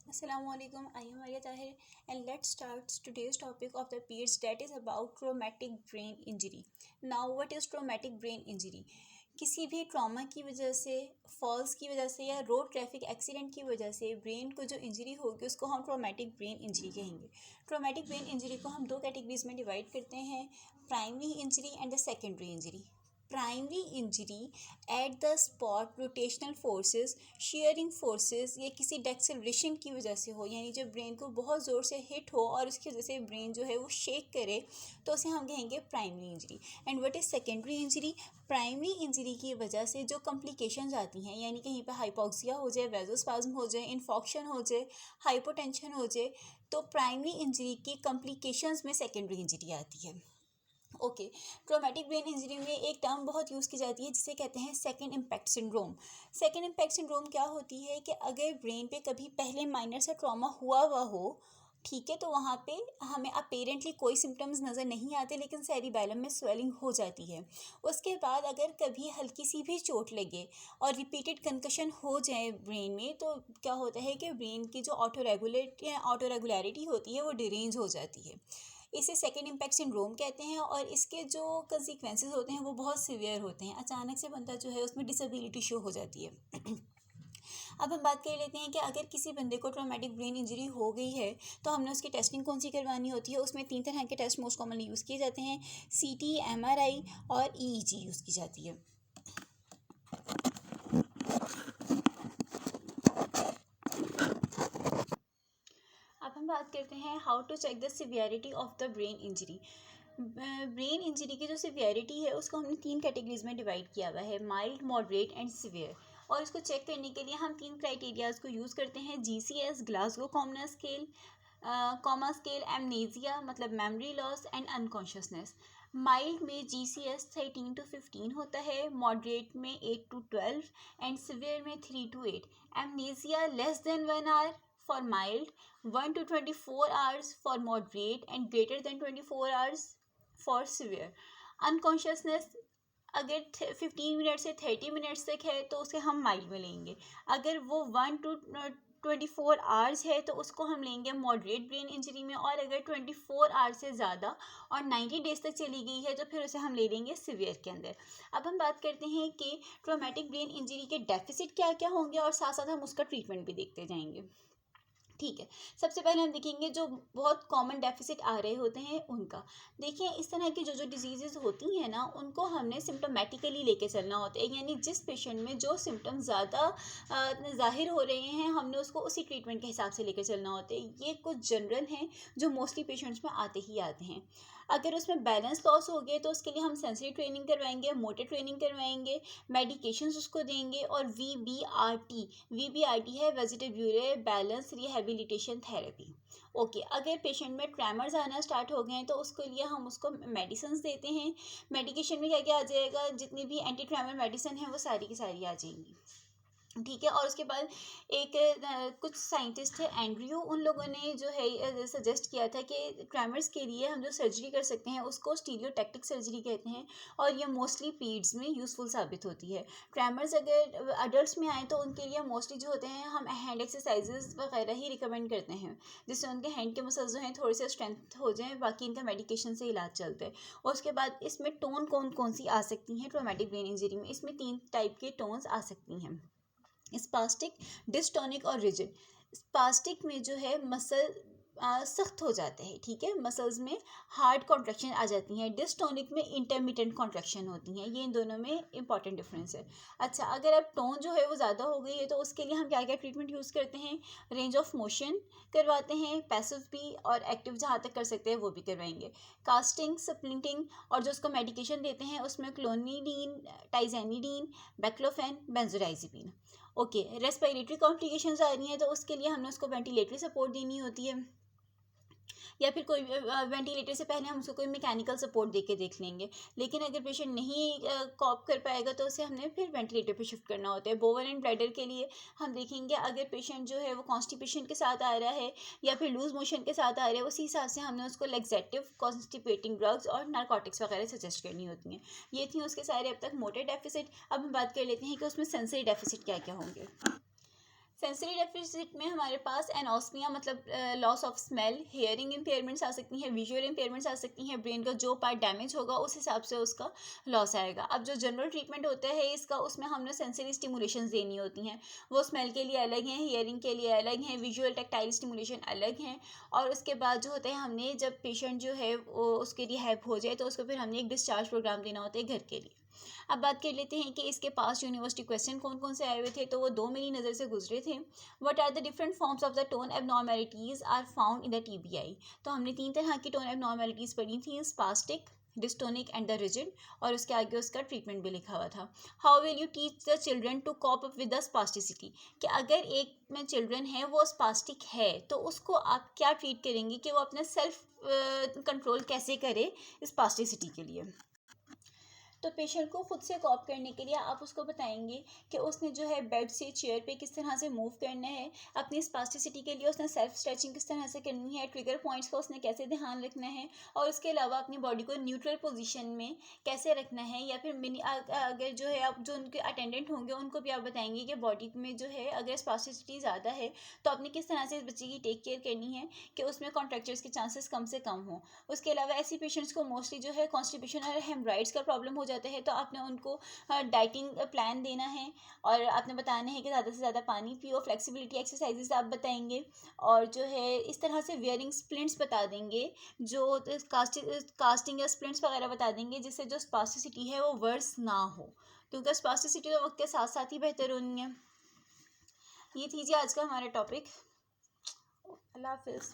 Assalamualaikum. I am Arya Tahir and let's start today's topic of the PEDS that is about traumatic brain injury. Now what is traumatic brain injury? किसी भी trauma की वजह से, false की वजह से या रोड ट्रैफिक एक्सीडेंट की वजह से ब्रेन को जो इंजरी होगी उसको हम ट्रॉमेटिक ब्रेन इंजरी कहेंगे। ट्रॉमेटिक ब्रेन इंजरी को हम दो कैटेगरीज में डिवाइड करते हैं, primary injury and the secondary injury. Primary injury at the spot rotational forces, sharing forces या किसी डेक्सेलरेशन की वजह से हो, यानी जब ब्रेन को बहुत ज़ोर से हिट हो और उसकी वजह से ब्रेन जो है वो शेक करे तो उसे हम कहेंगे primary injury. And what is secondary injury? Primary injury की वजह से जो कॉम्प्लिकेशंस आती हैं, यानी कहीं पर हाइपोक्सिया हो जाए, वेजोस्पाज्म हो जाए, इन्फॉक्शन हो जाए, हाइपोटेंशन हो जाए, तो प्राइमरी इंजरी की कॉम्प्लिकेशंस में सेकेंडरी इंजरी आती है। ओके, ट्रॉमेटिक ब्रेन इंजरी में एक टर्म बहुत यूज़ की जाती है जिसे कहते हैं second impact syndrome. Second impact syndrome क्या होती है कि अगर ब्रेन पे कभी पहले माइनर सा ट्रॉमा हुआ हो, ठीक है, तो वहाँ पे हमें अपेरेंटली कोई सिम्टम्स नज़र नहीं आते लेकिन सेरिबैलम में स्वेलिंग हो जाती है। उसके बाद अगर कभी हल्की सी भी चोट लगे और रिपीटेड कंकशन हो जाए ब्रेन में, तो क्या होता है कि ब्रेन की जो ऑटो रेगुलरिटी होती है वो डिरेंज हो जाती है। इसे सेकेंड इम्पैक्ट सिंड्रोम कहते हैं और इसके जो कंसिक्वेंसेस होते हैं वो बहुत सीवियर होते हैं। अचानक से बंदा जो है उसमें डिसेबिलिटी शो हो जाती है। अब हम बात कर लेते हैं कि अगर किसी बंदे को ट्रॉमेटिक ब्रेन इंजरी हो गई है तो हमने उसकी टेस्टिंग कौन सी करवानी होती है। उसमें 3 तरह के टेस्ट मोस्ट कॉमनली यूज़ किए जाते हैं, CT, MRI और EEG यूज़ की जाती है। अब हम बात करते हैं how to check the severity of the brain injury. Brain injury की जो सिवियरिटी है उसको हमने 3 कैटेगरीज में डिवाइड किया हुआ है, माइल्ड, मॉडरेट एंड सिवियर। और इसको चेक करने के लिए हम 3 क्राइटेरियाज को यूज़ करते हैं, GCS, Glasgow coma scale, coma scale, amnesia मतलब memory loss and unconsciousness. Mild में GCS 13 to 15 होता है, मॉडरेट में 8 to 12 एंड सिवियर में 3 to 8। Amnesia less than 1 hour for mild, 1 to 24 hours for moderate and greater than 24 hours for severe. Unconsciousness अगर 15 minute से 30 minutes तक है तो उसे हम माइल्ड में लेंगे। अगर वो 1 to 24 आवर्स है तो उसको हम लेंगे मॉडरेट ब्रेन इंजरी में, और अगर 24 आवर्स से ज़्यादा और 90 डेज तक चली गई है तो फिर उसे हम ले लेंगे सिवियर के अंदर। अब हम बात करते हैं कि ट्रॉमेटिक ब्रेन इंजरी के डेफिसिट क्या क्या होंगे और साथ साथ हम उसका ट्रीटमेंट भी देखते जाएंगे। ठीक है, सबसे पहले हम देखेंगे जो बहुत कॉमन डेफिसिट आ रहे होते हैं उनका। देखिए, इस तरह की जो डिजीज़ेज होती हैं ना, उनको हमने सिम्टोमेटिकली लेके चलना होता है, यानी जिस पेशेंट में जो सिम्टम्स ज़्यादा ज़ाहिर हो रहे हैं हमने उसको उसी ट्रीटमेंट के हिसाब से लेकर चलना होता है। ये कुछ जनरल हैं जो मोस्टली पेशेंट्स में आते ही आते हैं। अगर उसमें बैलेंस लॉस हो गए तो उसके लिए हम सेंसरी ट्रेनिंग करवाएंगे, मोटर ट्रेनिंग करवाएंगे, मेडिकेशंस उसको देंगे, और VBRT है वेजिटेब्यूलर बैलेंस रिहेबिलिटेशन थेरेपी। ओके, अगर पेशेंट में ट्रैमर्स आना स्टार्ट हो गए हैं तो उसके लिए हम उसको मेडिसिन देते हैं। मेडिकेशन में क्या क्या आ जाएगा, जितनी भी एंटी ट्रैमर मेडिसिन है वो सारी की सारी आ जाएंगी। ठीक है, और उसके बाद एक कुछ साइंटिस्ट है एंड्रयू, उन लोगों ने जो है सजेस्ट किया था कि ट्रैमर्स के लिए हम जो सर्जरी कर सकते हैं उसको स्टीरियोटैक्टिक सर्जरी कहते हैं, और ये मोस्टली पीड्स में यूज़फुल साबित होती है। ट्रैमर्स अगर अडल्ट में आए तो उनके लिए मोस्टली जो होते हैं हम हैंड एक्सरसाइजेज वगैरह ही रिकमेंड करते हैं, जिससे उनके हैंड के मसल्स जो हैं थोड़े से स्ट्रेंथ हो जाए, बाकी इनका मेडिकेशन से इलाज चलता है। और उसके बाद इसमें टोन कौन सी आ सकती हैं ट्रॉमेटिक ब्रेन इंजरी में, इसमें 3 टाइप के टोन्स आ सकती हैं, स्पास्टिक, डिस्टोनिक और रिजिड। स्पास्टिक में जो है मसल सख्त हो जाते हैं, ठीक है, मसल्स में हार्ड कॉन्ट्रैक्शन आ जाती हैं। डिस्टोनिक में इंटरमिटेंट कॉन्ट्रैक्शन होती हैं। ये इन दोनों में इंपॉर्टेंट डिफरेंस है। अच्छा, अगर अब टोन जो है वो ज़्यादा हो गई है तो उसके लिए हम क्या क्या ट्रीटमेंट यूज़ करते हैं, रेंज ऑफ मोशन करवाते हैं, पैसिव भी और एक्टिव जहाँ तक कर सकते हैं वो भी करवाएंगे, कास्टिंग, स्प्लिंटिंग, और जो उसको मेडिकेशन देते हैं उसमें clonidine, tizanidine, baclofen, benzodiazepine. Okay, respiratory complications आ रही हैं तो उसके लिए हमने उसको वेंटिलेटरी सपोर्ट देनी होती है, या फिर कोई वेंटिलेटर से पहले हम उसको कोई मैकेनिकल सपोर्ट दे के देख लेंगे। लेकिन अगर पेशेंट नहीं कॉप कर पाएगा तो उसे हमने फिर वेंटिलेटर पे शिफ्ट करना होता है। बोवल एंड ब्लैडर के लिए हम देखेंगे, अगर पेशेंट जो है वो कॉन्स्टिपेशन के साथ आ रहा है या फिर लूज मोशन के साथ आ रहा है, उसी हिसाब से हमने उसको लेग्जेटिव, कॉन्स्टिपेटिंग ड्रग्स और नारकोटिक्स वगैरह सजेस्ट करनी होती हैं। ये थी उसके सारे अब तक मोटर डेफिसिट। अब हम बात कर लेते हैं कि उसमें सेंसरी डेफिसिट क्या क्या होंगे। सेंसरी डेफिसिट में हमारे पास एनोस्मिया मतलब loss of smell, hearing impairments आ सकती हैं, विजुअल इम्पेयरमेंट्स आ सकती हैं, ब्रेन का जो पार्ट डैमेज होगा उस हिसाब से उसका लॉस आएगा। अब जो जनरल ट्रीटमेंट होता है इसका, उसमें हमने सेंसरी स्टिमुलेशन देनी होती हैं, वो स्मेल के लिए अलग हैं, हेयरिंग के लिए अलग हैं, विजुअल टैक्टाइल स्टिमुलेशन अलग हैं। और उसके बाद जो होता है, हमने जब पेशेंट जो है वो उसके रिहैब हो जाए तो उसको फिर हमने एक डिस्चार्ज प्रोग्राम देना होता है घर के लिए। अब बात कर लेते हैं कि इसके पास यूनिवर्सिटी क्वेश्चन कौन कौन से आए हुए थे, तो वो दो मेरी नज़र से गुजरे थे। What are the different forms of the tone abnormalities are found in the TBI. तो हमने 3 तरह की टोन एबनॉर्मेलिटीज़ पढ़ी थी, spastic, dystonic and the rigid, और उसके आगे उसका ट्रीटमेंट भी लिखा हुआ था। How will you teach the children to cope up with the spasticity, कि अगर एक में चिल्ड्रन है वो स्पास्टिक है तो उसको आप क्या ट्रीट करेंगे कि वो अपना सेल्फ कंट्रोल कैसे करे स्पास्टिसिटी के लिए। तो पेशेंट को खुद से कॉप करने के लिए आप उसको बताएंगे कि उसने जो है बेड से चेयर पे किस तरह से मूव करना है, अपनी स्पास्टिसिटी के लिए उसने सेल्फ स्ट्रेचिंग किस तरह से करनी है, ट्रिगर पॉइंट्स का उसने कैसे ध्यान रखना है, और उसके अलावा अपनी बॉडी को न्यूट्रल पोजीशन में कैसे रखना है। या फिर मिनी अगर जो है आप जो उनके अटेंडेंट होंगे उनको भी आप बताएंगे कि बॉडी में जो है अगर स्पास्टिसिटी ज़्यादा है तो आपने किस तरह से इस बच्चे की टेक केयर करनी है कि उसमें कॉन्ट्रैक्चर्स के चांसेस कम से कम हो। उसके अलावा ऐसी पेशेंट्स को मोस्टली जो है कॉन्स्टिपेशन और हेमराइड्स का प्रॉब्लम हो जाता है, तो आपने उनको डाइटिंग प्लान देना है और आपने बताना है कि ज़्यादा से ज़्यादा पानी पियो, फ्लेक्सिबिलिटी एक्सरसाइजेस आप बताएंगे, और जो है इस तरह से वेयरिंग स्प्लिंट्स बता देंगे, जो कास्टिंग या स्प्लिंट्स वगैरह बता देंगे, जिससे जो स्पास्टिसिटी है वो वर्स ना हो, क्योंकि स्पास्टिसिटी तो वक्त के साथ साथ ही बेहतर होनी है। ये थी जी आज का हमारा टॉपिक। अल्लाह हाफिज़।